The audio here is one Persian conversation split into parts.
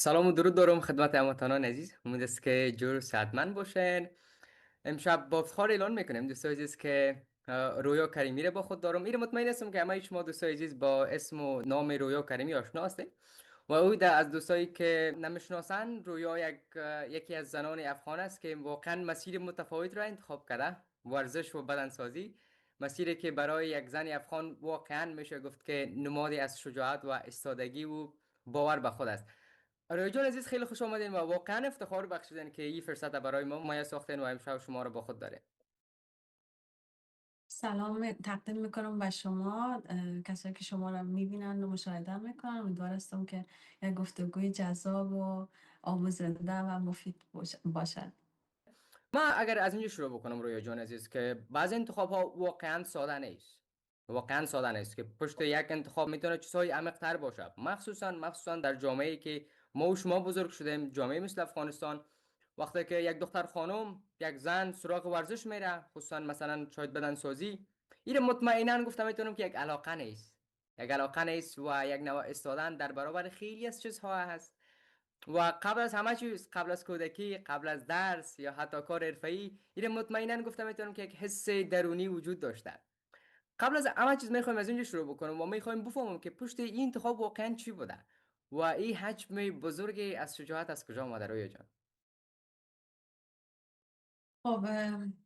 سلام و درود دارم خدمت هموطنان عزیز. امید است که جور و صحتمند باشین. امشب با افتخار اعلان میکنیم دوستای عزیز که رویا کریمی را با خود دارم. این مطمئن هستم که همه شما دوستای عزیز با اسم و نام رویا کریمی آشنا هستید و او از دوستایی که نمیشناسن، رویا یکی از زنان افغان است که واقعا مسیر متفاوت را انتخاب کرده. ورزش و بدنسازی، مسیری که برای یک زن افغان واقعا میشه گفت که نمادی از شجاعت و استادگی و باور به خود است. روی جان عزیز، خیلی خوش آمدین و واقعا افتخار بخشیدن که این فرصت برای ما مایه ساختین و امشب شما رو با خود داره. سلام تقدیم میکنم به شما کسایی که شما را میبینند و مشاهده میکنن. امیدوار هستم که یک گفتگوی جذاب و آموزنده و مفید باشد. ما اگر از اینجا شروع بکنم روی جان عزیز، که بعض انتخاب ها واقعا ساده نیست. واقعا ساده نیست که پشت یک انتخاب میتونه چیزهای عمیق تر باشه، مخصوصا در جامعه که ما و شما بزرگ شدیم، جامعه مثل افغانستان. وقتی که یک دختر خانم، یک زن سراغ ورزش میره، خصوصا مثلا شاید بدن سازی، این مطمئنا گفتم میتونم که یک علاقه نیست. یک علاقه نیست و یک نوع استادان در برابر خیلی از چیزها هست. و قبل از همه چیز، قبل از کودکی، قبل از درس یا حتی کار حرفه‌ای، این مطمئنا گفتم میتونم که یک حس درونی وجود داشته. قبل از همه چیز میخوایم از اینجا شروع بکنم و میخوایم بفهمم که پشت این انتخاب واقعا چی بوده و این حجم بزرگی از شجاعت از کجا آمده رویا جان. خب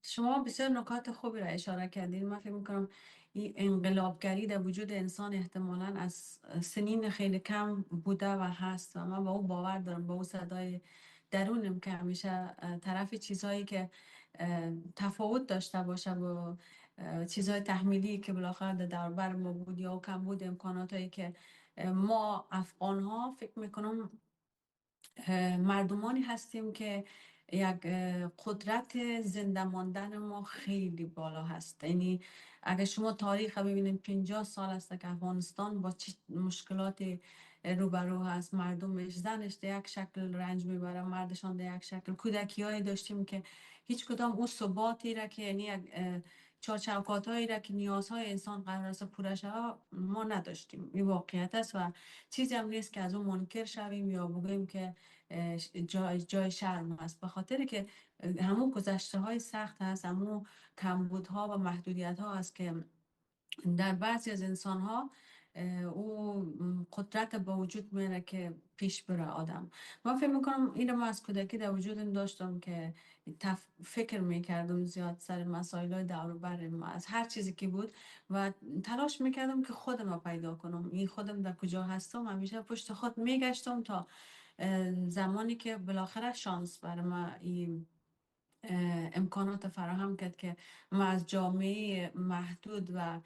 شما بسیار نکات خوبی را اشاره کردید. من فکر میکنم این انقلابگری در وجود انسان احتمالاً از سنین خیلی کم بوده و هست و من با او باور دارم، با او صدای درونم که همیشه طرف چیزهایی که تفاوت داشته باشه با چیزهای تحمیلی که بالاخره در دور بر ما بود یا کم بود امکاناتی که ما افغان ها فکر میکنم مردمانی هستیم که یک قدرت زنده ماندن ما خیلی بالا هست. یعنی اگر شما تاریخ رو ببینید 50 سال است که افغانستان با چه مشکلات روبرو هست. مردمش، زنش در یک شکل رنج میبره، مردشان در یک شکل. کودکی هایی داشتیم که هیچ کدام اون ثباتی را که یعنی یک چارچوکات هایی را که نیازهای انسان قرار است پوره شود ما نداشتیم. این واقعیت است و چیزی هم نیست که از اون منکر شویم یا بگوییم که جای شرم است، به خاطر که همون گذشته های سخت هست، همون کمبودها و محدودیت ها است که در بعضی از انسان ها او قدرت با وجود میره که پیش بره آدم. من فکر میکنم این ما از کودکی در وجودم داشتم که فکر میکردم زیاد سر مسائل های دور و بر ما از هر چیزی که بود و تلاش میکردم که خودم رو پیدا کنم. این خودم در کجا هستم همیشه پشت خود میگشتم تا زمانی که بالاخره شانس برای ما این امکانات فراهم کرد که ما از جامعه محدود و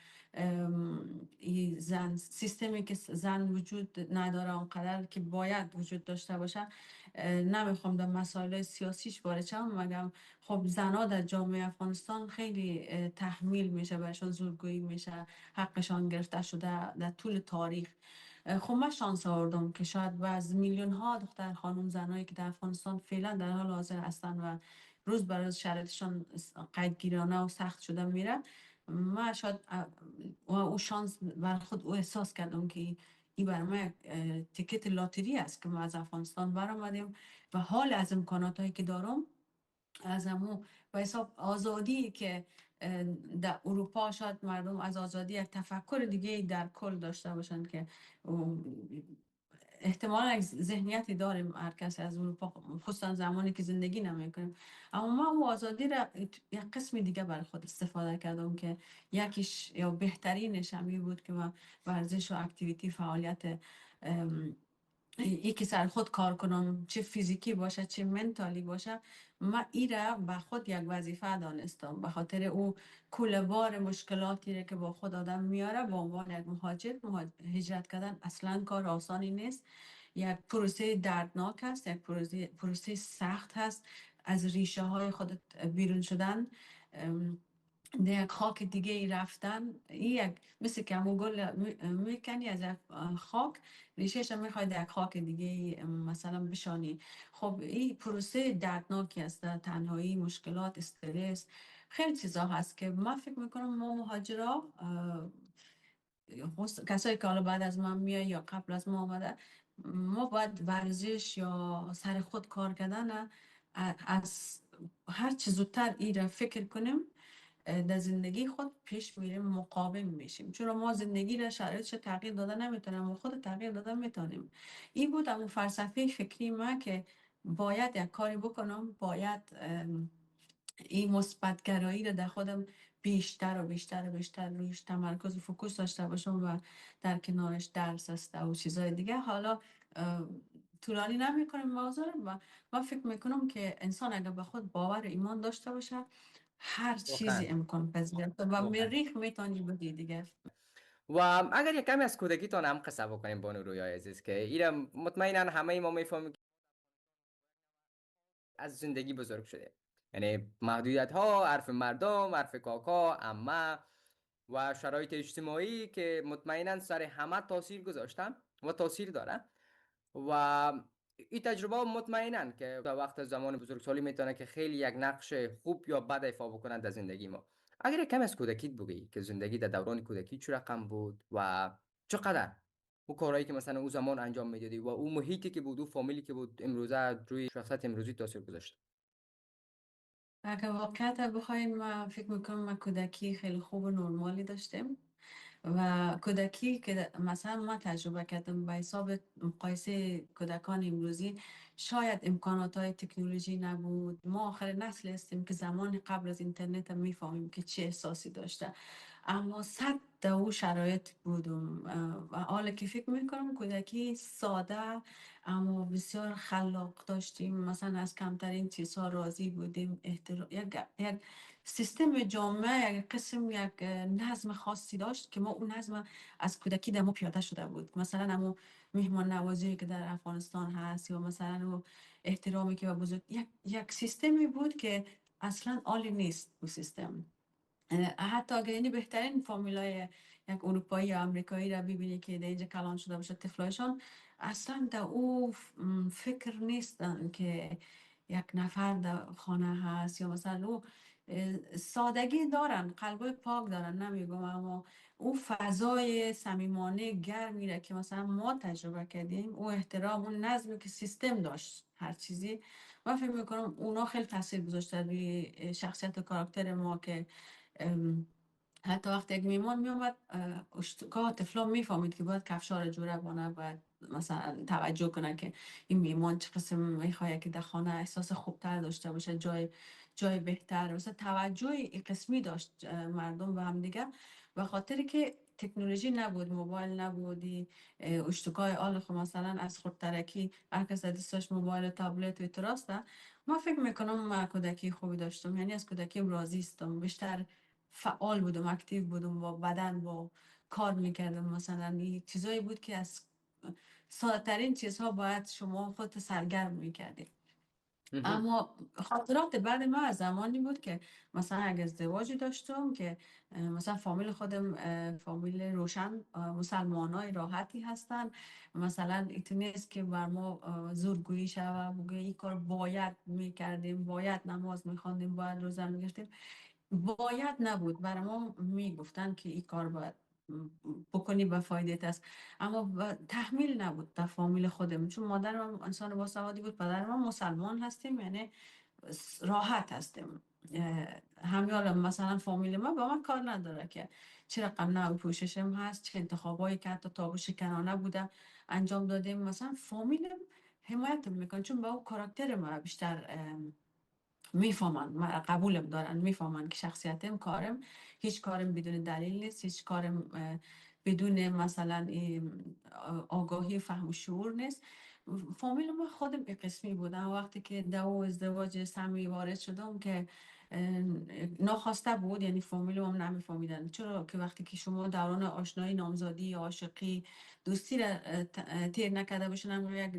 زن سیستمی که زن وجود نداره اونقدر که باید وجود داشته باشه. نمیخوام در مسائل سیاسیش وارد شم، مگم خب زنها در جامعه افغانستان خیلی تحمیل میشه، برشان زورگویی میشه، حقشان گرفته شده در طول تاریخ. خب من شانس آوردم که شاید از میلیون ها دختر خانم زنایی که در افغانستان فعلا در حال حاضر هستن و روز بر روز شرایطشان قیدگیرانه و سخت شده میره، من شاید او شانس بر خود او احساس کردم که این برای من تیکت لاتری است که ما از افغانستان برآمدیم و حال از امکانات هایی که دارم از همون و حساب آزادی که در اروپا شاید مردم از آزادی یک تفکر دیگه در کل داشته باشند که احتمالا یک ذهنیتی داریم هر کسی از اروپا، خصوصا زمانی که زندگی نمیکنیم. اما من اون آزادی را یک قسم دیگه برای خود استفاده کردم که یکیش یا بهترینش همی بود که من ورزش و اکتیویتی فعالیت یکی سر خود کار کنم، چه فیزیکی باشه چه منتالی باشه. من ای را به خود یک وظیفه دانستم، به خاطر او کوله‌بار مشکلاتی را که با خود آدم میاره به عنوان یک مهاجر. هجرت کردن اصلا کار آسانی نیست، یک پروسه دردناک است، یک پروسه سخت هست. از ریشه های خودت بیرون شدن، در یک خاک دیگه ای رفتن، این یک مثل که همون گل میکنی از یک خاک، ریشهش هم میخوای در یک خاک دیگه ای مثلا بشانی. خب این پروسه دردناکی است، تنهایی، مشکلات، استرس، خیلی چیزا هست که من فکر میکنم ما مهاجرا کسایی که حالا بعد از ما میای یا قبل از ما آمده ما باید ورزش یا سر خود کار کردن از هر چه زودتر این را فکر کنیم، در زندگی خود پیش میریم، مقاوم میشیم، چون ما زندگی را شرایطش تغییر داده نمیتونیم، ما خود تغییر داده میتونیم. این بود اما فلسفه فکری ما که باید یک کاری بکنم، باید این مثبت‌گرایی رو در خودم بیشتر و بیشتر و بیشتر رویش تمرکز و فوکوس داشته باشم و در کنارش درس است و چیزای دیگه. حالا طولانی نمی کنیم موضوع رو و من فکر میکنم که انسان اگر به خود باور و ایمان داشته باشه هر چیزی واقعا امکان پذیر است و واقعا. مریخ میتونی بدی دیگه. و اگر یک کمی از کودکیتان هم قصه بکنیم بانو رویا عزیز، که ایرم مطمئنا همه ما میفهمیم از زندگی بزرگ شده، یعنی محدودیت ها، حرف مردم، حرف کاکا، اما و شرایط اجتماعی که مطمئنا سر همه تاثیر گذاشتن و تاثیر داره. و این تجربه مطمئنا که در وقت زمان بزرگسالی میتونه که خیلی یک نقش خوب یا بد ایفا بکنن در زندگی ما. اگر کم از کودکیت بگی که زندگی در دوران کودکی چه رقم بود و چقدر او کارهایی که مثلا او زمان انجام میدادی و او محیطی که بود، او فامیلی که بود، امروزه روی شخصیت امروزی تاثیر گذاشت. اگر واقعیت بخوایم من فکر میکنم من کودکی خیلی خوب و نرمالی داشتم و کودکی که مثلا ما تجربه کردم به حساب مقایسه کودکان امروزی شاید امکانات های تکنولوژی نبود. ما آخر نسل هستیم که زمان قبل از اینترنت هم میفهمیم که چه احساسی داشته، اما صد او شرایط بودم و حالا که فکر میکنم کودکی ساده اما بسیار خلاق داشتیم، مثلا از کمترین چیزها راضی بودیم، یک سیستم جامعه، یک قسم یک نظم خاصی داشت که ما اون نظم از کودکی در ما پیاده شده بود. مثلا همون مهمان نوازی که در افغانستان هست یا مثلا اون احترامی که به بزرگ، یک سیستمی بود که اصلا عالی نیست اون سیستم. حتی اگر یعنی بهترین فامیلای یک اروپایی یا امریکایی را ببینی که در اینجا کلان شده باشه طفلایشان، اصلا در او فکر نیستن که یک نفر در خانه هست یا مثلا او سادگی دارن، قلبای پاک دارن نمیگم، اما او فضای صمیمانه گرمی را که مثلا ما تجربه کردیم، او احترام، اون نظمی که سیستم داشت هر چیزی، من فکر میکنم اونا خیلی تاثیر گذاشته روی شخصیت و کاراکتر ما که حتی وقتی یک میمان میومد اشتکا طفلا میفهمید که باید کفشا رو جوره بانه، باید مثلا توجه کنه که این میمان چه قسم میخواه که در خانه احساس خوبتر داشته باشه، جای بهتر، مثلا توجه این قسمی داشت مردم به هم دیگه. و خاطری که تکنولوژی نبود، موبایل نبودی، اشتکای آل خب مثلا از خود ترکی هر کس دستش موبایل و تابلت و اعتراض. ما فکر میکنم من کودکی خوبی داشتم، یعنی از کودکیم راضی استم، بیشتر فعال بودم، اکتیو بودم، با بدن با کار میکردم. مثلا این چیزایی بود که از ساده ترین چیزها باید شما خودت سرگرم میکردید. اما خاطرات بعد ما از زمانی بود که مثلا اگه ازدواجی داشتم که مثلا فامیل خودم فامیل روشن مسلمانای راحتی هستن، مثلا ایت نیست که بر ما زورگویی شوه بگه این کار باید میکردیم، باید نماز میخواندیم، باید روزه میگشتیم. باید نبود، برای ما میگفتن که این کار باید بکنی به فایدت است، اما تحمیل نبود در فامیل خودم، چون مادرم انسان باسوادی بود، پدرم مسلمان هستیم، یعنی راحت هستیم. همیال مثلا فامیل ما با من کار نداره که چه رقم نوع پوششم هست، چه انتخابایی که حتی تابو شکنانه بوده انجام دادیم، مثلا فامیلم حمایت میکنه چون با او کاراکتر ما بیشتر میفهمن، قبولم دارن، میفهمن که شخصیتم، کارم، هیچ کارم بدون دلیل نیست، هیچ کارم بدون مثلا آگاهی فهم و شعور نیست. فامیل ما خودم یک قسمی بودم وقتی که دو ازدواج سمی وارد شدم که ناخواسته بود، یعنی فامیل هم نمیفهمیدن، چرا که وقتی که شما دوران آشنایی، نامزادی، عاشقی، دوستی را تیر نکرده باشین هم یک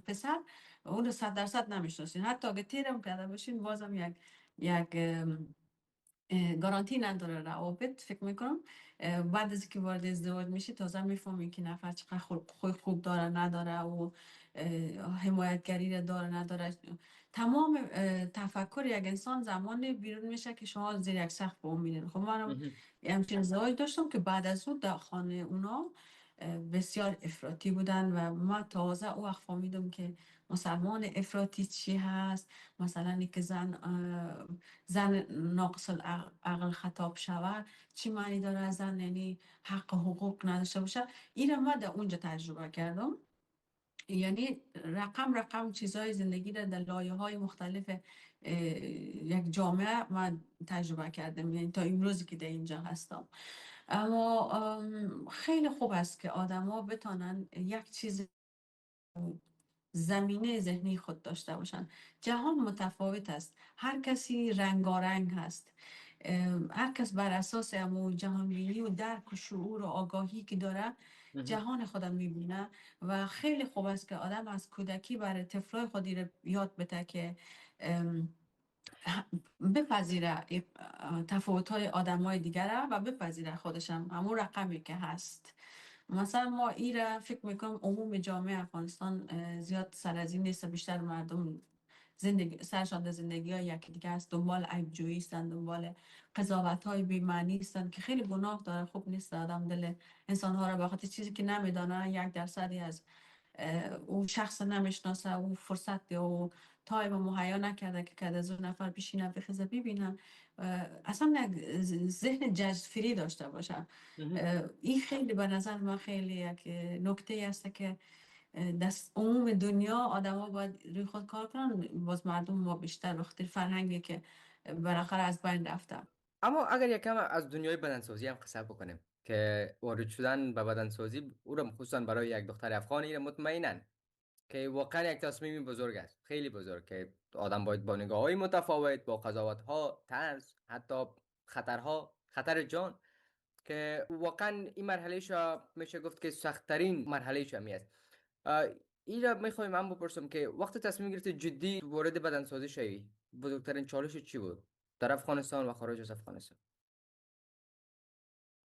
پسر، اون رو 100% نمیشناسین، حتی اگه تیرم کرده باشین بازم یک گارانتی نداره روابط. فکر میکنم بعد از که وارد ازدواج میشه تازه میفهمی که نفر چقدر خوب داره نداره و حمایتگری را داره نداره. تمام تفکر یک انسان زمان بیرون میشه که شما زیر یک سقف با اون میدین. خب من همچین ازدواج داشتم که بعد از اون در خانه اونا بسیار افراطی بودن و ما تازه او وقت فهمیدم که مسلمان افراطی چی هست. مثلا اینکه زن ناقص العقل خطاب شود چی معنی داره، زن یعنی حق و حقوق نداشته باشه. این ما در اونجا تجربه کردم. یعنی رقم چیزهای زندگی را در لایه های مختلف یک جامعه من تجربه کردم، یعنی تا امروزی که در اینجا هستم. اما خیلی خوب است که آدما بتانن یک چیز زمینه ذهنی خود داشته باشند. جهان متفاوت است، هر کسی رنگارنگ هست، هر کس بر اساس امو جهان بینی و درک و شعور و آگاهی که داره جهان خودم میبینه. و خیلی خوب است که آدم از کودکی برای طفلای خودی رو یاد بده که بپذیره تفاوت های آدم های دیگره و بپذیره خودشم همون رقمی که هست. مثلا ما ایره فکر میکنم عموم جامعه افغانستان زیاد سر از این نیست، بیشتر مردم زندگی سرشان در زندگی های یکی دیگه است، دنبال عیب جویی هستند، دنبال قضاوت های بی‌معنی هستند که خیلی گناه داره. خوب نیست آدم دل انسان ها را به خاطر چیزی که نمیدانه 1% از اون شخص نمیشناسه، اون فرصت یا تایم مهیا نکرده که از اون نفر بشینه بخیزه ببینه، اصلا ذهن جزفری داشته باشه. این خیلی به نظر من خیلی یک نکته است که دست عموم دنیا آدما باید روی خود کار کنن. باز مردم ما بیشتر به خاطر فرهنگی که بالاخره از بین رفته. اما اگر یکم از دنیای بدنسازی هم قصه بکنیم که وارد شدن به بدنسازی او را خصوصا برای یک دختر افغانی مطمئنا که واقعا یک تصمیم بزرگ است، خیلی بزرگ، که آدم باید با نگاه های متفاوت، با قضاوت ها، ترس، حتی خطرها، خطر جان، که واقعا این مرحله میشه گفت که سختترین مرحله می است. این را میخوایم من بپرسم که وقتی تصمیم گرفتی جدی وارد بدنسازی شوی، بزرگترین چالش چی بود در افغانستان و خارج از افغانستان؟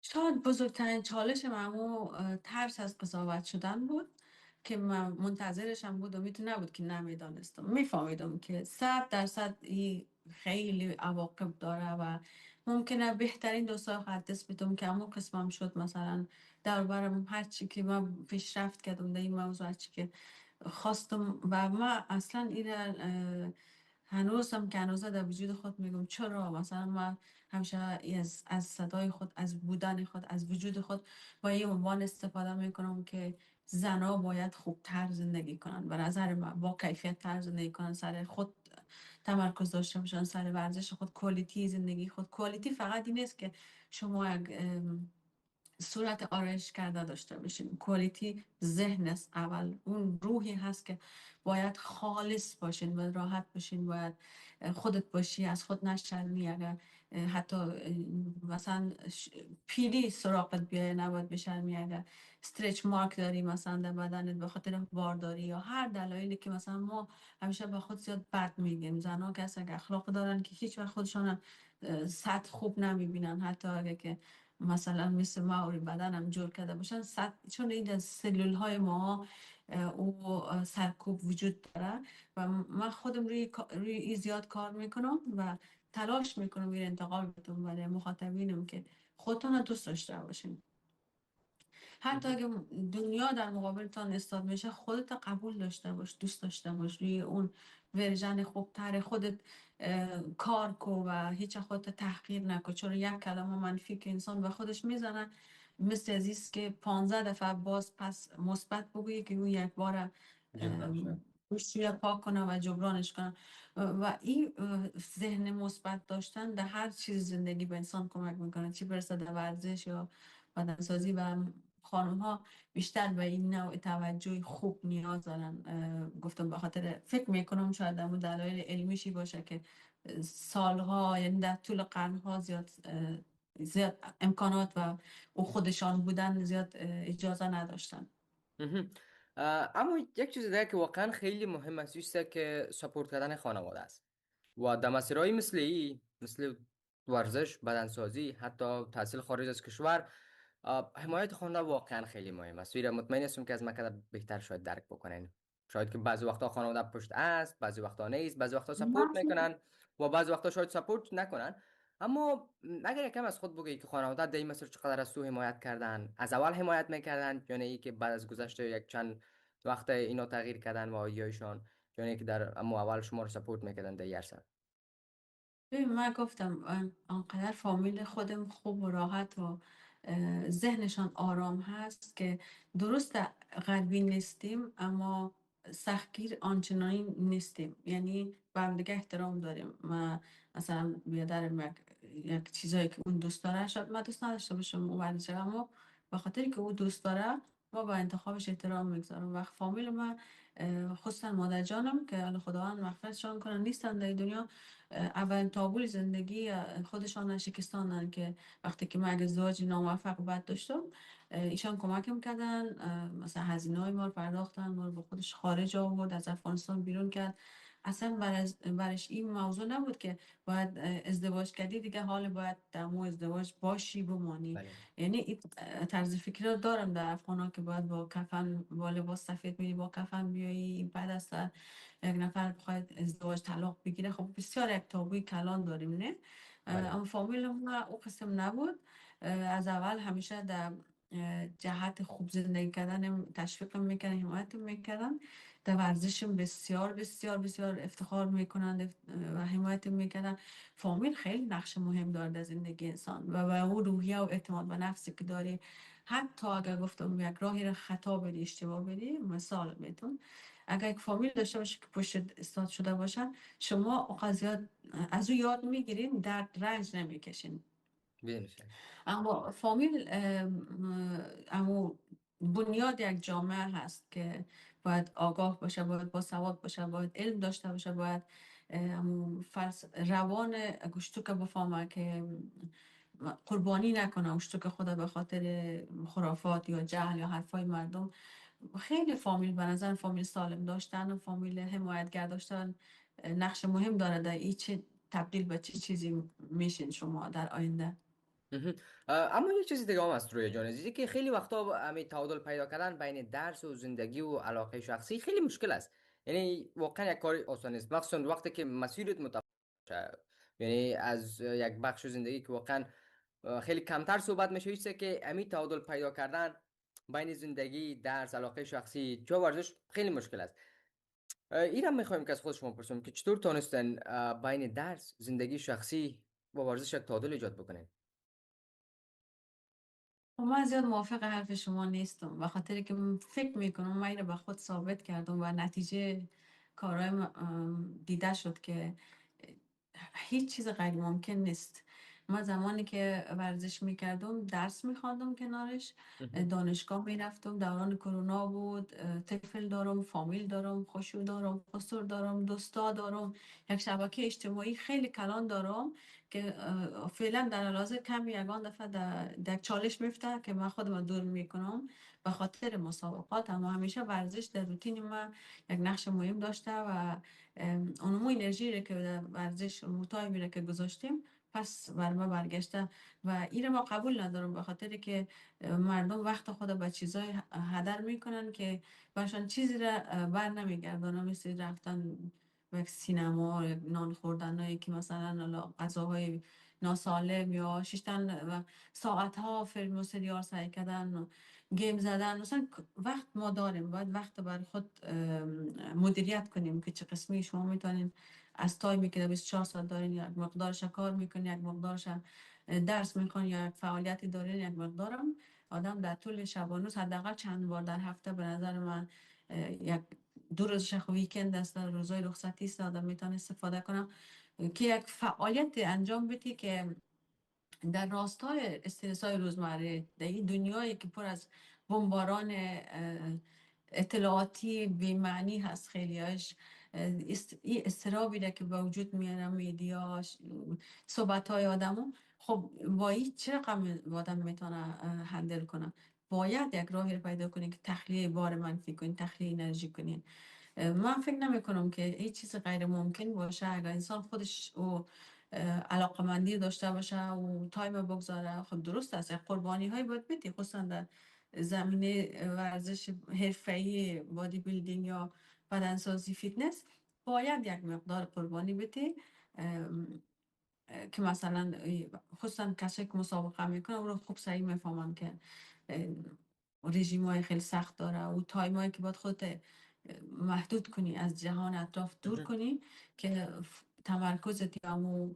شاید بزرگترین چالش معمو ترس از قضاوت شدن بود که من منتظرشم بود و میتونه نبود که نمیدانستم. میفهمیدم که 100% این خیلی عواقب داره و ممکنه بهترین دوستای خود دست بدم که همون قسمم شد. مثلا در برم هر چی که من پیشرفت کردم در این موضوع، هر چی که خواستم و من اصلا این هنوزم که هنوزه در وجود خود میگم چرا مثلا من همیشه از صدای خود، از بودن خود، از وجود خود با یه عنوان استفاده میکنم که زنها باید خوبتر زندگی کنن، به نظر من با کیفیت تر زندگی کنن، سر خود تمرکز داشته باشن، سر ورزش خود، کوالیتی زندگی خود. کوالیتی فقط این نیست که شما یک صورت آرایش کرده داشته باشین. کوالیتی ذهن است اول، اون روحی هست که باید خالص باشین و راحت باشین، باید خودت باشی، از خود نشرمی. اگر حتی مثلا پیری سراغت بیایه نباید بشرمی. اگر استرچ مارک داری مثلا در بدنت به خاطر بارداری یا هر دلایلی که مثلا ما همیشه به خود زیاد بد میگیم، زنها کسی که اخلاق دارن که هیچ وقت خودشان سطح خوب نمیبینن، حتی اگه که مثلا مثل ما بدنم جور کرده باشن، چون این سلول های ما او سرکوب وجود داره و من خودم روی این زیاد کار میکنم و تلاش میکنم این انتقال بدم برای مخاطبینم که خودتون دوست داشته باشین. حتی اگه دنیا در مقابلتان استاد میشه، خودت قبول داشته باش، دوست داشته باش، روی اون ورژن خوبتر خودت کار کو و هیچ خودت تحقیر نکن. چون یک کلمه منفی که انسان به خودش میزنه مثل عزیز که 15 دفعه باز پس مثبت بگویی که اون یک بار روی پاک کنه و جبرانش کنه. و این ذهن مثبت داشتن در هر چیز زندگی به انسان کمک میکنه، چی برسه در ورزش یا بدنسازی. و خانم ها بیشتر به این نوع توجه خوب نیاز دارن. گفتم به خاطر فکر میکنم شاید در دلایل علمیشی باشه که سالها، یعنی در طول قرنها زیاد امکانات و خودشان بودن زیاد اجازه نداشتن. اما یک چیز دیگه که واقعا خیلی مهم است که سپورت کردن خانواده است و در مسیرهای مثل ورزش، بدنسازی، حتی تحصیل خارج از کشور، حمایت خانواده واقعا خیلی مهم است. مطمئن هستم که از مکتب بهتر شاید درک بکنین. شاید که بعضی وقتا خانواده پشت است، بعضی وقتا نیست، بعضی وقتا سپورت میکنن و بعضی وقتا شاید سپورت نکنن. اما اگر یکم از خود بگی که خانواده در این مسیر چقدر از تو حمایت کردن، از اول حمایت میکردن یا نه ای که بعد از گذشت یک چند وقت اینا تغییر کردن و آیایشان یا نه ای که در اما اول شما رو سپورت میکردن در این عرصه؟ ببین من گفتم آنقدر فامیل خودم خوب و راحت و ذهنشان آرام هست که درست غربی نیستیم اما سختگیر آنچنانی نیستیم، یعنی به هم دیگه احترام داریم. ما مثلا بیادرم یک چیزایی که اون دوست داره شاید من دوست نداشته باشم او ورزش، اما به خاطر که او دوست داره ما با انتخابش احترام میگذارم. و فامیل ما خصوصا مادر جانم که الله خداوند مغفرتشان کنه نیستن در دنیا، اولین تابوی زندگی خودشان شکستانن که وقتی که من اگه ازدواج ناموفق بعد داشتم ایشان کمکم کردن، مثلا هزینه های ما رو پرداختن، ما رو به خودش خارج آورد، از افغانستان بیرون کرد. اصلا برش این موضوع نبود که باید ازدواج کردی دیگه حال باید در مو ازدواج باشی بمانی. بله. یعنی این طرز فکر رو دارم در افغان ها که باید با کفن با لباس سفید میری با کفن بیایی، بعد از یک نفر بخواید ازدواج طلاق بگیره. خب بسیار یک تابوی کلان داریم نه. بله. اما فامیل ما او قسم نبود. از اول همیشه در جهت خوب زندگی کردن تشویق میکنن، حمایت میکردن. در ورزشم بسیار بسیار بسیار افتخار میکنند و حمایت میکنن. فامیل خیلی نقش مهم داره در زندگی انسان و اون روحیه و اعتماد به نفسی که داری. حتی اگر گفتم یک راهی را خطا بدی اشتباه بدی، مثال میتون اگر یک فامیل داشته باشه که پشت استاد شده باشن، شما قضیات از او یاد میگیرین، درد رنج نمیکشین. ببین. اما فامیل اما بنیاد یک جامعه هست که باید آگاه باشه، باید با سواد باشه، باید علم داشته باشه، باید روان گشتو که بفهمه که قربانی نکنه گشتو که خدا به خاطر خرافات یا جهل یا حرفای مردم. خیلی فامیل به نظر فامیل سالم داشتن و فامیل حمایتگر داشتن نقش مهم داره در این چه تبدیل به چه چیزی میشین شما در آینده. مهم. اما یه چیزی دیگه هم هست روی جان عزیزی که خیلی وقتا همین تعادل پیدا کردن بین درس و زندگی و علاقه شخصی خیلی مشکل است. یعنی واقعا یک کار آسان نیست، مخصوصا وقتی که مسیرت متفاوت باشه. یعنی از یک بخش زندگی که واقعا خیلی کمتر صحبت میشه ایسته که همین تعادل پیدا کردن بین زندگی، درس، علاقه شخصی، جا ورزش خیلی مشکل است. این هم میخوایم که از خود شما پرسیم که چطور تونستن بین درس، زندگی شخصی و ورزش یک تعادل ایجاد بکنین؟ و من زیاد موافق حرف شما نیستم، به خاطر که من فکر میکنم من اینو به خود ثابت کردم و نتیجه کارهای دیده شد که هیچ چیز غیر ممکن نیست. من زمانی که ورزش میکردم درس میخواندم کنارش، مهم. دانشگاه میرفتم، دوران کرونا بود، طفل دارم، فامیل دارم، خشوع دارم، قصور دارم، دوستا دارم، یک شبکه اجتماعی خیلی کلان دارم که فعلا در حال کم یگان دفعه در چالش میفته که من خودم دور میکنم به خاطر مسابقات. اما همیشه ورزش در روتین من یک نقش مهم داشته و اونمو انرژی رو که در ورزش اونمو تایمی رو که گذاشتیم پس بر ما برگشته و این رو ما قبول ندارم، به خاطر که مردم وقت خود به چیزای هدر میکنن که برشان چیزی را بر نمیگردانه، مثل رفتن به یک سینما، یک نان خوردن هایی که مثلا غذاهای ناسالم یا شیشتن و ساعت ها فیلم و سریال سعی کردن و گیم زدن. مثلا وقت ما داریم، باید وقت بر خود مدیریت کنیم که چه قسمی شما میتونین از تایمی که 24 ساعت دارین یک مقدارش کار میکنین، یک مقدارش درس میخوان یا یک فعالیتی دارین، یک مقدارم آدم در طول شبانوز حداقل چند بار در هفته به نظر من یک دو روز شخ ویکند است، روزای رخصتی است، آدم میتونه استفاده کنه که یک فعالیت انجام بدی که در راستای استرس های روزمره در این دنیایی که پر از بمباران اطلاعاتی بی‌معنی هست خیلیاش، این استرابی را که به وجود میاره میدیاش، صحبت های آدمو، خب با این چه رقم آدم میتونه هندل کنه؟ باید یک راهی رو پیدا کنین که تخلیه بار منفی کنین، تخلیه انرژی کنین. من فکر نمی کنم که هیچ چیز غیر ممکن باشه اگر انسان خودش و علاقمندی داشته باشه و تایم بگذاره. خب درست است یک قربانی های باید بدی، خصوصا در زمینه ورزش حرفه‌ای بادی بیلدینگ یا بدنسازی فیتنس باید یک مقدار قربانی بدی که مثلا خصوصا کسایی که مسابقه میکنن او رو خوب صحیح میفهمن که رژیم های خیلی سخت داره و تایم هایی که باید خودت محدود کنی از جهان اطراف دور کنی که تمرکزت یا همون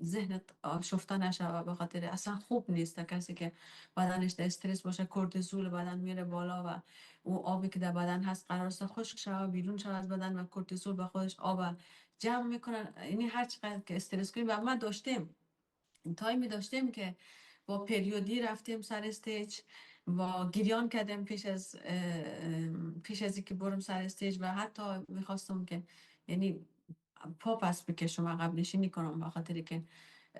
ذهنت آشفته نشه و به خاطر اصلا خوب نیست کسی که بدنش در استرس باشه کورتیزول بدن میره بالا و او آبی که در بدن هست قرار است خشک شود بیرون شود از بدن و کورتیزول به خودش آب جمع میکنن. یعنی هر چقدر که استرس کنیم و ما داشتیم تایمی داشتیم که با پریودی رفتیم سر استیج با گریان کردم پیش از اینکه برم سر استیج و حتی میخواستم که یعنی پا پس بکشم عقب نشینی کنم به خاطر که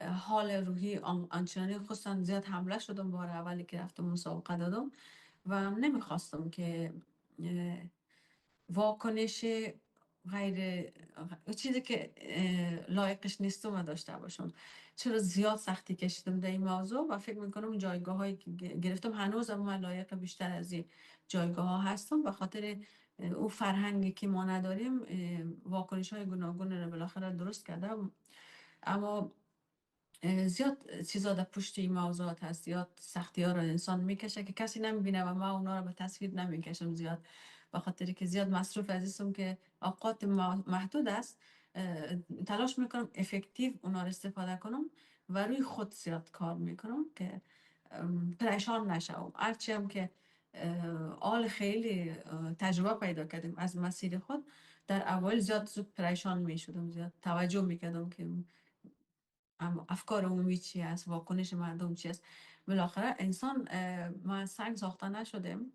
حال روحی آنچنانی خصوصا زیاد حمله شدم بار اولی که رفتم مسابقه دادم و نمیخواستم که واکنش غیر چیزی که لایقش نیستم داشته باشم. چرا زیاد سختی کشیدم در این موضوع و فکر میکنم جایگاه هایی که گرفتم هنوز من لایق بیشتر از این جایگاه ها هستم به خاطر او فرهنگی که ما نداریم. واکنش های گوناگون رو بالاخره درست کردم اما زیاد چیزا در پشت این موضوعات هست زیاد سختی ها رو انسان میکشه که کسی نمیبینه و ما اونا رو به تصویر نمیکشم زیاد به خاطر که زیاد مصروف عزیزم که اوقات محدود است. تلاش میکنم افکتیو اونا رو استفاده کنم و روی خود زیاد کار میکنم که پریشان نشم هرچی هم که آل خیلی تجربه پیدا کردیم از مسیر خود در اول زیاد زود پریشان میشدم زیاد توجه میکردم که اما افکار عمومی چی است واکنش مردم چی است. بالاخره انسان ما سنگ ساخته نشدیم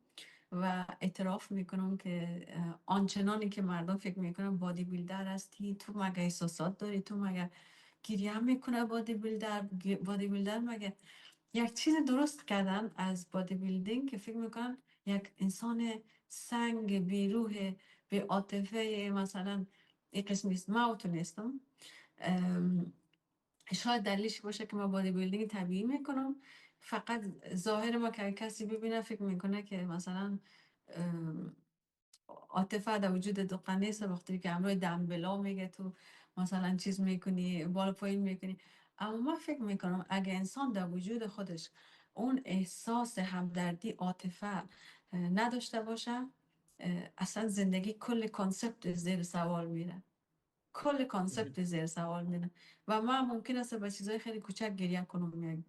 و اعتراف میکنم که آنچنانی که مردم فکر میکنن بادی بیلدر هستی تو مگه احساسات داری تو مگه گریه هم میکنه بادی بیلدر مگه یک چیز درست کردن از بادی بیلدینگ که فکر میکنن یک انسان سنگ بیروح به عاطفه مثلا این قسم نیست ما اوتو نیستم. شاید دلیلش باشه که ما بادی بیلدینگ طبیعی میکنم فقط ظاهر ما که کسی ببینه فکر میکنه که مثلا عاطفه در وجود دو نیست وقتی که همراه دمبلا میگه تو مثلا چیز میکنی بالا پایین میکنی. اما من فکر میکنم اگه انسان در وجود خودش اون احساس همدردی عاطفه نداشته باشه اصلا زندگی کل کانسپت زیر سوال میره کل کانسپت زیر سوال میره و من ممکن است به چیزای خیلی کوچک گریه کنم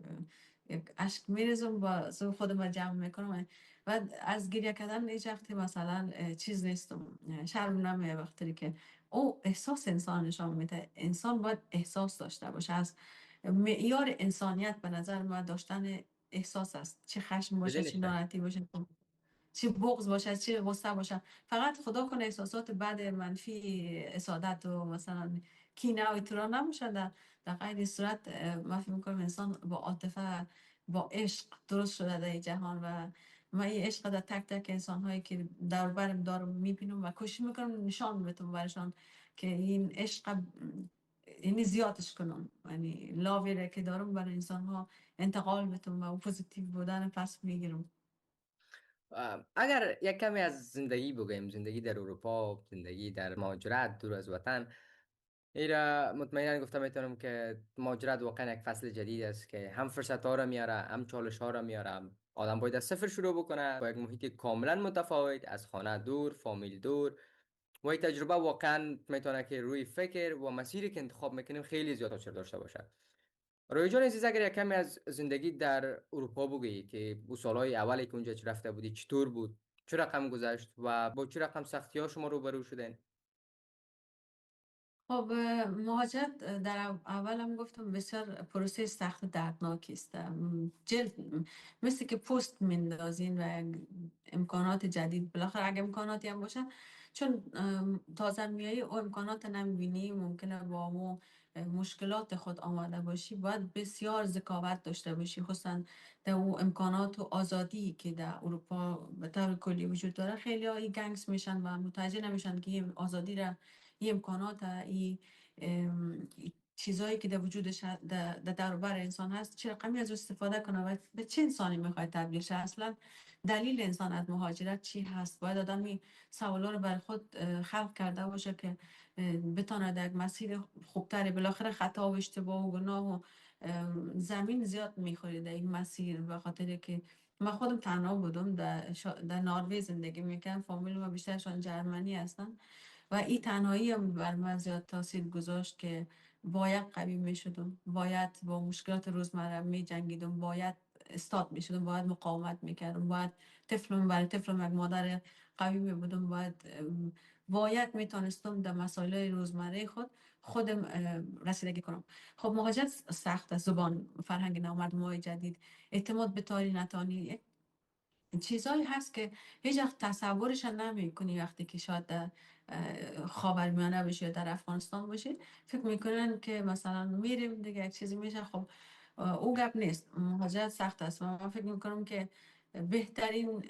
یک اشک میریزم با خودم جمع میکنم و از گریه کردن هیچ وقتی مثلا چیز نیستم شرم نمیه وقتی که او احساس انسان نشان میده. انسان باید احساس داشته باشه از معیار انسانیت به نظر من داشتن احساس است چه خشم باشه بدون چه شک. ناراحتی باشه چه بغض باشه چه غصه باشه فقط خدا کنه احساسات بد منفی اسادت و مثلا کینه و اطراح نباشه در غیر صورت من فکر میکنم انسان با عاطفه با عشق درست شده در این جهان و من این عشق در تک تک انسان هایی که دور برم دارم میبینم و کوشش میکنم نشان بدم برشان که این عشق یعنی زیادش کنم یعنی لاوی که دارم برای انسان ها انتقال بدم و پوزیتیو بودن پس میگیرم. اگر یک کمی از زندگی بگویم زندگی در اروپا زندگی در مهاجرت دور از وطن ایرا مطمئنا گفته میتونم که مهاجرت واقعا یک فصل جدید است که هم فرصت ها را میاره هم چالش ها را میاره آدم باید از صفر شروع بکنه با یک محیط کاملا متفاوت از خانه دور فامیل دور و این تجربه واقعا میتونه که روی فکر و مسیری که انتخاب میکنیم خیلی زیاد تاثیر داشته باشه. روی جان عزیز اگر یک کمی از زندگی در اروپا بگی که او سالهای اولی که اونجا رفته بودی چطور بود چه رقم گذشت و با چه رقم سختی ها شما روبرو شدین؟ خب مهاجرت در اول هم گفتم بسیار پروسه سخت و دردناکی است. جلد مثل که پست میندازین و امکانات جدید بالاخره اگه امکاناتی هم باشه چون تازه میایی او امکانات نمیبینی ممکنه با مو مشکلات خود آماده باشی باید بسیار ذکاوت داشته باشی خصوصا در او امکانات و آزادی که در اروپا به طور کلی وجود داره خیلی هایی گنگس میشن و متوجه نمیشن که این آزادی را این امکانات این چیزایی که در وجودش در بر انسان هست چه رقمی از استفاده کنه و به چه انسانی میخواد تبدیل شه اصلا دلیل انسان از مهاجرت چی هست باید آدم این سوالا رو بر خود خلق کرده باشه که بتاند یک مسیر خوبتری. بالاخره خطا و اشتباه و گناه و زمین زیاد میخوری در این مسیر، به خاطر که من خودم تنها بودم در نروژ زندگی میکنم، فامیل ما بیشترشان جرمنی هستن و این تنهایی هم بر من زیاد تاثیر گذاشت که باید قوی می شدم، باید با مشکلات روزمره می جنگیدم، باید استاد می شدم، باید مقاومت می کردم، باید طفلم برای طفلم یک مادر قوی می بودم، باید می تانستم در مسائل روزمره خودم رسیدگی کنم. خب مهاجرت سخت است، زبان، فرهنگ نو، مردم های جدید، اعتماد به تاری نتانی، چیزایی هست که هیچ وقت تصورش نمی کنی. وقتی که شاید در خاورمیانه باشی یا در افغانستان باشی، فکر میکنن که مثلا میریم دیگه یک چیزی میشه. خب او گپ نیست، مهاجرت سخت است و من فکر میکنم که بهترین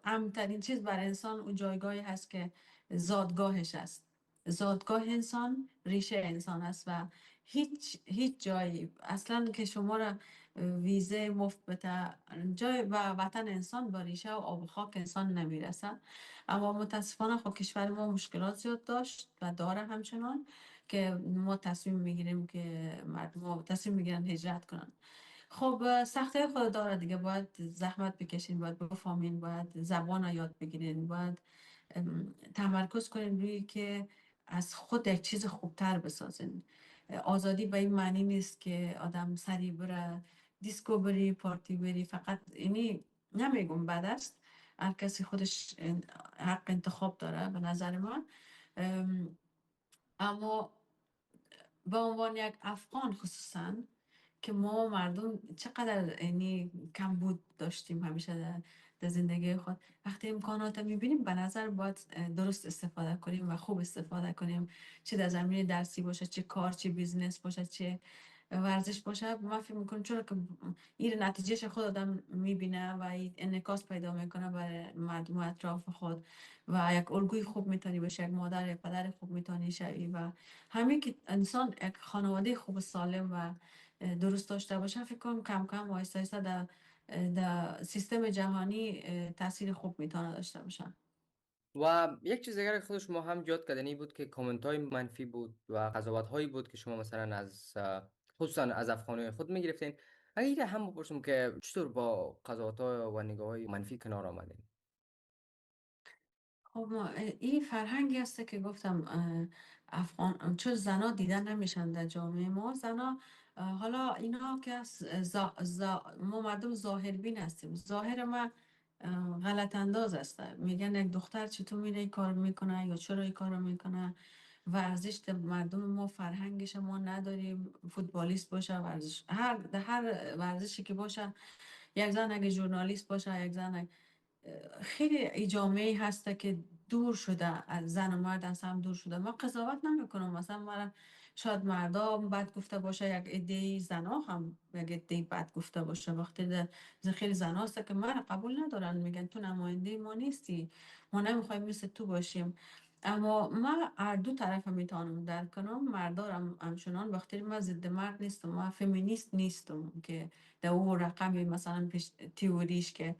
امترین چیز بر انسان اون جایگاهی هست که زادگاهش است. زادگاه انسان ریشه انسان است و هیچ جایی اصلا که شما را ویزه مفت بده، جای و وطن انسان با ریشه و آب و خاک انسان نمیرسه. اما متاسفانه خب کشور ما مشکلات زیاد داشت و داره همچنان که ما تصمیم میگیریم که مردم ما تصمیم میگیرن هجرت کنن. خب سختی خود داره دیگه، باید زحمت بکشین، باید بفهمین، باید زبان رو یاد بگیرین، باید تمرکز کنین روی که از خود یک چیز خوبتر بسازین. آزادی به این معنی نیست که آدم سری بره دیسکو بری، پارتی بری، فقط اینی نمیگم بد است، هر کسی خودش حق انتخاب داره به نظر من. اما به عنوان یک افغان خصوصا که ما مردم چقدر یعنی کمبود داشتیم همیشه در زندگی خود، وقتی امکانات میبینیم به نظر باید درست استفاده کنیم و خوب استفاده کنیم، چه در زمینه درسی باشه، چه کار، چه بیزنس باشه، چه ورزش باشه. من فکر میکنم چون که این نتیجهش خود آدم میبینه و این انعکاس پیدا میکنه برای مردم اطراف خود و یک الگوی خوب میتونی بشه، یک مادر، یک پدر خوب میتونی شوی و همین که انسان یک خانواده خوب سالم و درست داشته باشه، فکر کنم کم کم و آهسته آهسته در سیستم جهانی تاثیر خوب میتونه داشته باشه. و یک چیز دیگر که خود شما هم یاد کردنی بود که کامنت های منفی بود و قضاوت هایی بود که شما مثلا از خصوصا از افغانی خود میگرفتین. اگه ایره هم بپرسم که چطور با قضاوت های و نگاه های منفی کنار آمدین؟ خب این فرهنگی هسته که گفتم افغان چون زنا دیدن نمیشن در جامعه ما. زنا حالا اینا که ما مردم ظاهر بین هستیم، ظاهر ما غلط انداز است. میگن یک دختر چطور میره این کار میکنه یا چرا این کار میکنه. ورزش مردم ما فرهنگش ما نداریم، فوتبالیست باشه، ورزش هر ورزشی که باشه، یک زن اگه ژورنالیست باشه، یک زن خیلی ای جامعه هسته که دور شده از زن و مرد، از هم دور شده. ما قضاوت نمیکنم، مثلا من شاید مردا بد گفته باشه، یک عده زنا هم یک عده بد گفته باشه. وقتی خیلی زنا هست که من قبول ندارن، میگن تو نماینده ما نیستی، ما نمیخوایم مثل تو باشیم. اما من هر دو طرف میتونم درک کنم. مردارم همچنان، وقتی من ضد مرد نیستم، من فمینیست نیستم که در اون رقمی مثلا پیش تیوریش که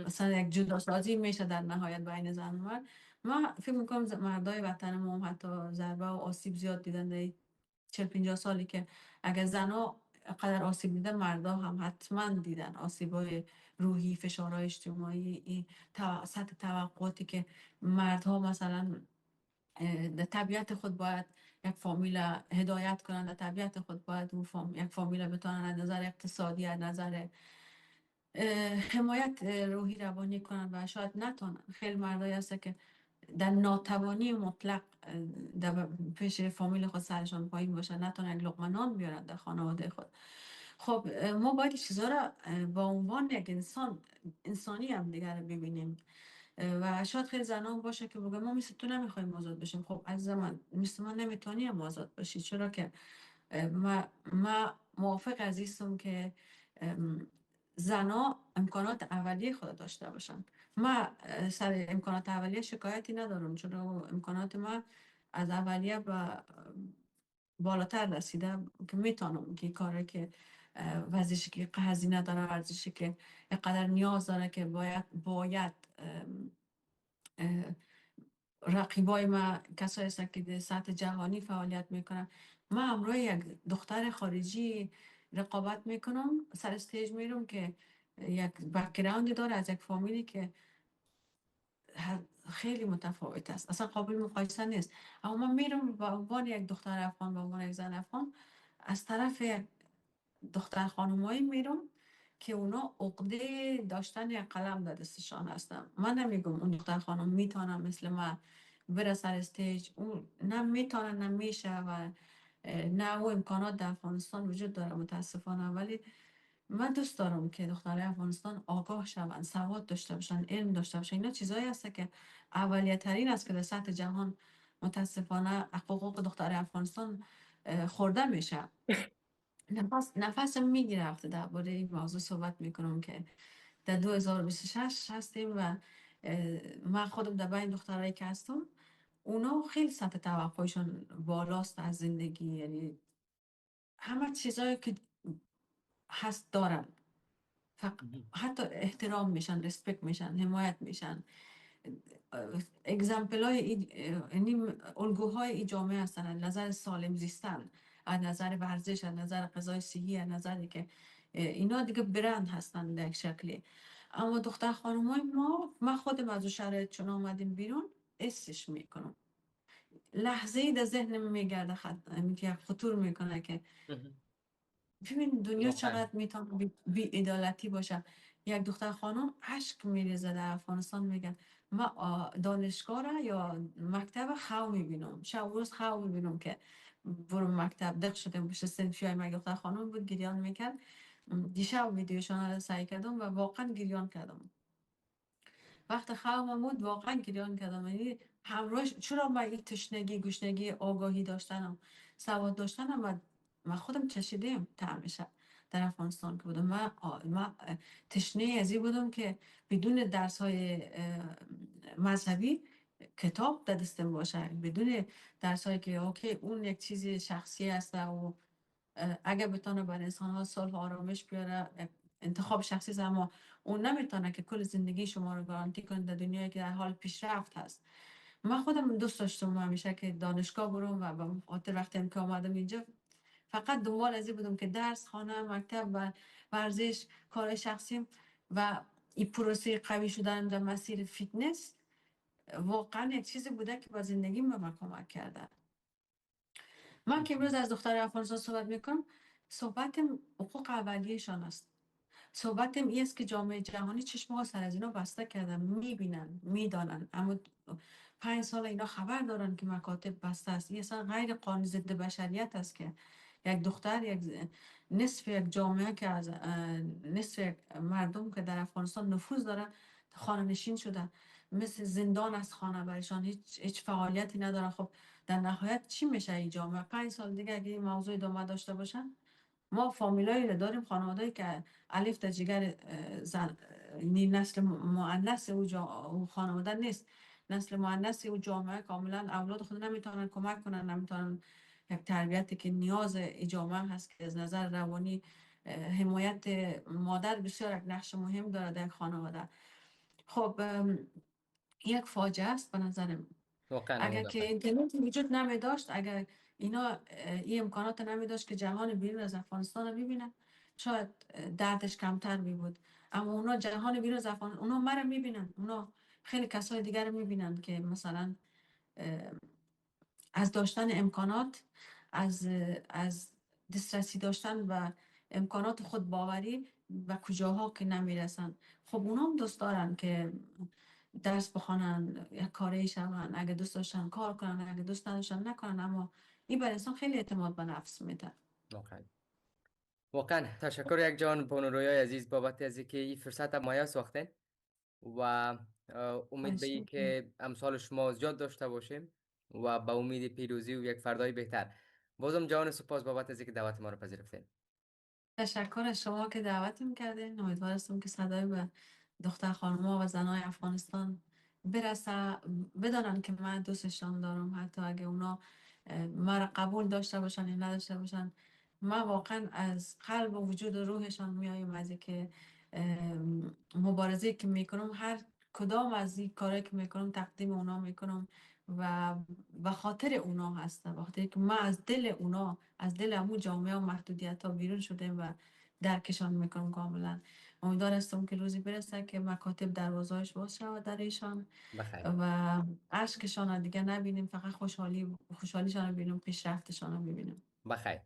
مثلا یک جداسازی میشه در نهایت بین زن و مرد. من فکر میکنم مردای وطن ما هم حتی ضربه و آسیب زیاد دیدن در 40-50 سالی که اگر زنها قدر آسیب دیدن، مردا هم حتما دیدن آسیبای روحی، فشارهای اجتماعی، این سطح توقعاتی که مردها مثلا در طبیعت خود باید یک فامیل هدایت کنند، در طبیعت خود باید یک فامیل بتونن از نظر اقتصادی، از نظر حمایت روحی روانی کنند و شاید نتونن. خیلی مردایی هست که در ناتوانی مطلق در پیش فامیل خود سرشان پایین باشه، نتونن یک لقمه نان بیارن در خانواده خود. خب ما باید چیزها را با عنوان یک انسانی هم دیگر ببینیم و شاید خیلی زنان باشه که بگه ما مثل تو نمیخوایم آزاد بشیم. خب از من مثل من نمیتونی هم آزاد باشی، چرا که ما موافق عزیزم که زنا امکانات اولیه خود داشته باشن. ما سر امکانات اولیه شکایتی ندارم، چون امکانات ما از اولیه به بالاتر رسیده که میتونم که کاری که ورزشی که هزینه داره، ورزشی که قدر نیاز داره که باید رقیبای ما کسایی هستن که در سطح جهانی فعالیت میکنن. من همراه یک دختر خارجی رقابت میکنم، سر استیج میرم که یک بک‌گراند داره از یک فامیلی که خیلی متفاوت است، اصلا قابل مقایسه نیست. اما من میرم به عنوان یک دختر افغان، به عنوان یک زن افغان، از طرف یک دختر خانمایی میرم که اونا عقده داشتن یک قلم در دستشان هستن. من نمیگم اون دختر خانم میتونم مثل من بره سر استیج، اون نه میتونه نه میشه و نه او امکانات در افغانستان وجود داره متاسفانه. ولی من دوست دارم که دخترای افغانستان آگاه شوند، سواد داشته باشن، علم داشته باشن. اینا چیزایی هست که اولیه ترین است که در سطح جهان متاسفانه حقوق دختر افغانستان خورده میشه. نفسم میگیره وقتی درباره این موضوع صحبت میکنم که در 2026 هستیم و من خودم در بین دخترایی که هستم، اونا خیلی سطح توقعشون بالاست از زندگی، یعنی همه چیزایی که هست دارن، حتی احترام میشن، رسپکت میشن، حمایت میشن. اگزمپل های یعنی الگوهای ای جامعه هستن از نظر سالم زیستن، از نظر ورزش، از نظر غذای صحی، از نظری که اینا دیگه برند هستن در یک شکلی. اما دختر خانم های ما، من خودم از شرایط چون آمدیم بیرون استش میکنم، لحظه ای در ذهنم میگرده خطور میکنه که ببین دنیا واقعا. چقدر میتونه بی عدالتی باشه. یک دختر خانم اشک میریزه در افغانستان، میگن ما دانشگاه را یا مکتب خو میبینم، شب روز خو میبینم که برو مکتب دق شدم بشه سنفی های. دختر خانم بود گریان میکرد، دیشب ویدیوشان رو سعی کردم و واقعا گریان کردم. وقت خوابم بود واقعا گریان کردم، یعنی همراهش چرا من این تشنگی گشنگی آگاهی داشتنم، سواد داشتنم و من خودم چشیدم تعمشه در افغانستان که بودم. من تشنه ازی بودم که بدون درس های مذهبی کتاب در دستم باشه، بدون درس هایی که اوکی اون یک چیز شخصی است و اگر بتونه بر انسان ها صلح و آرامش بیاره انتخاب شخصی است، اما اون نمیتونه که کل زندگی شما رو گارانتی کنه در دنیایی که در حال پیشرفت هست. من خودم دوست داشتم همیشه که دانشگاه برم و به خاطر وقتی که آمدم اینجا فقط دنبال ازی بودم که درس، خانه، مکتب و ورزش، کار شخصیم و این پروسه قوی شدن در مسیر فیتنس واقعا یک چیزی بوده که با زندگی به من کمک کرده. من که امروز از دختر افغانستان صحبت میکنم، صحبتم حقوق اولیه‌شان است. صحبتم این است که جامعه جهانی چشم‌ها سر از اینا بسته کردن، میبینن، میدانن، اما 5 سال اینا خبر دارن که مکاتب بسته است. این اصلا غیر قانون ضد بشریت است که یک دختر، نصف یک جامعه که از نصف یک مردم که در افغانستان نفوذ داره خانه نشین شده، مثل زندان از خانه برشان، هیچ فعالیتی نداره. خب در نهایت چی میشه این جامعه؟ 5 سال دیگه اگه این موضوع ادامه داشته باشن، ما فامیلایی رو داریم، خانواده‌ای که الف تا جگر زن، یعنی نسل مؤنث او خانواده نیست، نسل مؤنث او جامعه کاملا اولاد خود نمیتونن کمک کنن، نمیتونن یک تربیتی که نیاز ای جامعه هست که از نظر روانی حمایت مادر بسیار یک نقش مهم داره در خانواده. خب یک فاجعه است به نظرم. واقعا اگر که مدافع. اینترنت وجود نمی داشت، اگر اینا این امکانات نمی داشت که جهان بیرون از افغانستان رو ببینن، شاید دردش کمتر می بود. اما اونا جهان بیرون از افغانستان، اونا مرا میبینن، اونا خیلی کسای دیگر رو میبینن که مثلا از داشتن امکانات، از دسترسی داشتن و امکانات خود باوری و کجاها که نمیرسن. خب اونا هم دوست دارن که درس بخوانن، یک کاری شون، اگه دوست داشتن کار کنن، اگه دوست نداشتن نکنن. اما این بر انسان خیلی اعتماد به نفس میده. واقعا. واقعا تشکر یک جان بانورویای عزیز بابت از اینکه این فرصت مایه ساختین و امید به این که امثال شما زیاد داشته باشیم و به امید پیروزی و یک فردای بهتر. بازم جان سپاس بابت از اینکه دعوت ما رو پذیرفتین. تشکر از شما که دعوتم کردین. امیدوارم که صدای به دختر خانم‌ها و زنای افغانستان برسه، بدانن که من دوستشان دارم، حتی اگه اونا مرا قبول داشته باشن یا نداشته باشن. من واقعا از قلب و وجود و روحشان میایم از که مبارزه که میکنم، هر کدام از این کارهایی که میکنم تقدیم اونا میکنم و به خاطر اونا هستم، به خاطر که من از دل اونا، از دل همون جامعه و محدودیت ها بیرون شدیم و درکشان میکنم کاملا. امیدوار هستم که روزی برسه که مکاتب دروازه‌اش باز شود در ایشان بخیر. و اشکشان رو دیگه نبینیم، فقط خوشحالیشان رو ببینیم، پیشرفتشان رو ببینیم. بخیر.